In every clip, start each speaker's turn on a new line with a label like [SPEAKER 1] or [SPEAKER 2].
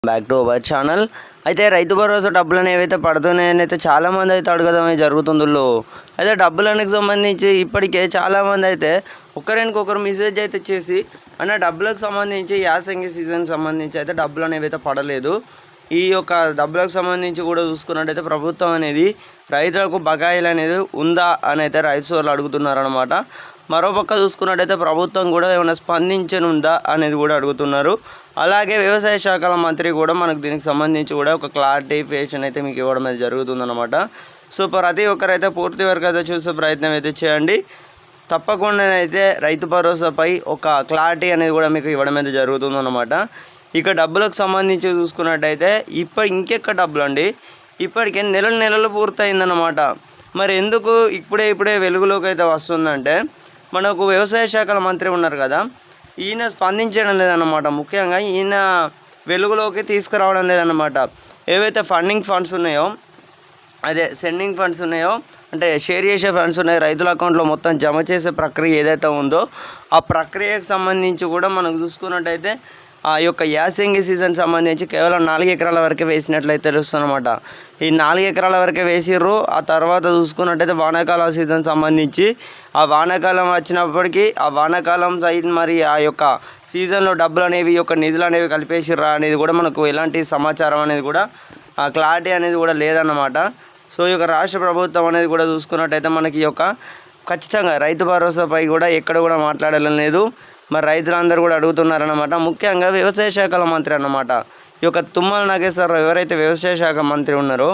[SPEAKER 1] Back to our channel. అయితే రైతు భరోసా డబ్బులను ఏవైతే పడుతున్నాయని అయితే చాలామంది అయితే అడగడమే జరుగుతుందో. అయితే డబ్బులకు సంబంధించి ఇప్పటికే చాలామంది అయితే ఒకరికొకరు మెసేజ్ అయితే చేసి అన్న డబ్బులకు సంబంధించి యాసంగి సీజన్ సంబంధించి అయితే డబ్బులు అనేవి అయితే పడలేదు. ఈ యొక్క డబ్బులకు సంబంధించి కూడా చూసుకున్నట్టయితే ప్రభుత్వం అనేది రైతులకు బకాయిలు అనేది ఉందా అని అయితే రైతు సోదరులు అడుగుతున్నారనమాట. మరోపక్క చూసుకున్నట్టయితే ప్రభుత్వం కూడా ఏమైనా స్పందించనుందా అనేది కూడా అడుగుతున్నారు. అలాగే వ్యవసాయ శాఖల మంత్రి కూడా మనకు దీనికి సంబంధించి కూడా ఒక క్లారిఫికేషన్ అయితే మీకు ఇవ్వడం అయితే జరుగుతుందన్నమాట. సో ప్రతి ఒక్కరైతే పూర్తి వరకు అయితే చూసే ప్రయత్నం అయితే చేయండి. తప్పకుండా అయితే రైతు భరోసాపై ఒక క్లారిటీ అనేది కూడా మీకు ఇవ్వడం అయితే జరుగుతుందన్నమాట. ఇక డబ్బులకు సంబంధించి చూసుకున్నట్టయితే ఇంకెక్కడ డబ్బులు అండి, ఇప్పటికే నెలలు పూర్తయిందన్నమాట. మరి ఎందుకు ఇప్పుడే వెలుగులోకి అయితే వస్తుందంటే మనకు వ్యవసాయ శాఖల మంత్రి ఉన్నారు కదా, ఈయన స్పందించడం లేదన్నమాట. ముఖ్యంగా ఈయన వెలుగులోకి తీసుకురావడం లేదన్నమాట. ఏవైతే సెండింగ్ ఫండ్స్ ఉన్నాయో అంటే షేర్ చేసే ఫండ్స్ ఉన్నాయో రైతుల అకౌంట్లో మొత్తం జమ చేసే ప్రక్రియ ఏదైతే ఉందో ఆ ప్రక్రియకు సంబంధించి కూడా మనకు చూసుకున్నట్టయితే ఆ యొక్క యాసంగి సీజన్ సంబంధించి కేవలం 4 ఎకరాల వరకే వేసినట్లయితే తెలుస్తుందన్నమాట. ఈ 4 ఎకరాల వరకే వేసిర్రు. ఆ తర్వాత చూసుకున్నట్టయితే వానాకాలం సీజన్ సంబంధించి ఆ వానాకాలం వచ్చినప్పటికీ ఆ వానాకాలం సైడ్ మరి ఆ యొక్క సీజన్లో డబ్బులు అనేవి యొక్క నిధులు అనేవి కలిపేసిర్రా అనేది కూడా మనకు ఎలాంటి సమాచారం అనేది కూడా ఆ క్లారిటీ అనేది కూడా లేదన్నమాట. సో ఈ యొక్క రాష్ట్ర ప్రభుత్వం అనేది కూడా చూసుకున్నట్టయితే మనకి ఈ యొక్క ఖచ్చితంగా రైతు భరోసాపై కూడా ఎక్కడ కూడా మాట్లాడడం లేదు. మరి రైతులందరూ కూడా అడుగుతున్నారన్నమాట. ముఖ్యంగా వ్యవసాయ శాఖల మంత్రి అన్నమాట. ఈ యొక్క తుమ్మల నాగేశ్వరరావు ఎవరైతే వ్యవసాయ శాఖ మంత్రి ఉన్నారో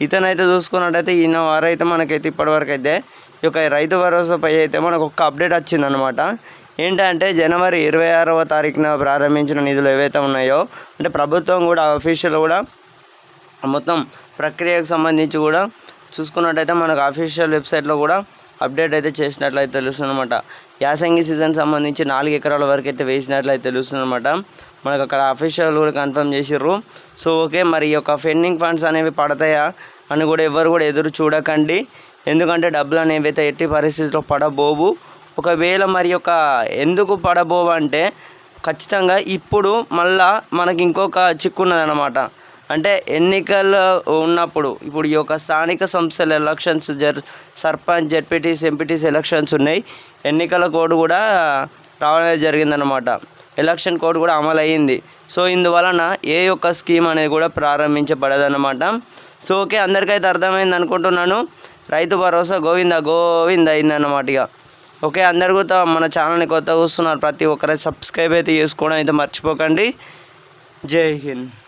[SPEAKER 1] ఇతనైతే చూసుకున్నట్టయితే ఈయన వారైతే మనకైతే ఇప్పటివరకు అయితే ఈ యొక్క రైతు భరోసాపై అయితే మనకు ఒక అప్డేట్ వచ్చిందనమాట. ఏంటంటే జనవరి 26వ తారీఖున ప్రారంభించిన నిధులు ఏవైతే ఉన్నాయో అంటే ప్రభుత్వం కూడా అఫీషియల్ కూడా మొత్తం ప్రక్రియకు సంబంధించి కూడా చూసుకున్నట్టయితే మనకు అఫీషియల్ వెబ్సైట్లో కూడా అప్డేట్ అయితే చేసినట్లయితే తెలుస్తుందన్నమాట. యాసంగి సీజన్ సంబంధించి 4 ఎకరాల వరకు అయితే వేసినట్లయితే తెలుస్తుందన్నమాట. మనకు అక్కడ అఫీషియల్ కూడా కన్ఫర్మ్ చేసిర్రు. సో ఓకే, మరి ఈ యొక్క పెండింగ్ ఫండ్స్ అనేవి పడతాయా అని కూడా ఎవరు కూడా ఎదురు చూడకండి. ఎందుకంటే డబ్బులు అనేవి అయితే ఎట్టి పరిస్థితుల్లో పడబోవు. ఒకవేళ మరి యొక్క ఎందుకు పడబోవు అంటే ఖచ్చితంగా ఇప్పుడు మళ్ళా మనకి ఇంకొక చిక్కున్నదన్నమాట. అంటే ఎన్నికలు ఉన్నప్పుడు ఇప్పుడు ఈ యొక్క స్థానిక సంస్థల ఎలక్షన్స్ సర్పంచ్ జెడ్పీటీస్ ఎంపీటీస్ ఎలక్షన్స్ ఉన్నాయి. ఎన్నికల కోడ్ కూడా రావడం జరిగిందనమాట. ఎలక్షన్ కోడ్ కూడా అమలు అయ్యింది. సో ఇందువలన ఏ యొక్క స్కీమ్ అనేది కూడా ప్రారంభించబడదన్నమాట. సో ఓకే, అందరికైతే అర్థమైంది అనుకుంటున్నాను. రైతు భరోసా గోవింద అయిందన్నమాట. ఇక ఓకే, అందరు కూడా మన ఛానల్ని కొత్తగా చూస్తున్నారు, ప్రతి ఒక్కరైతే సబ్స్క్రైబ్ అయితే చేసుకోవడం అయితే మర్చిపోకండి. జై హింద్.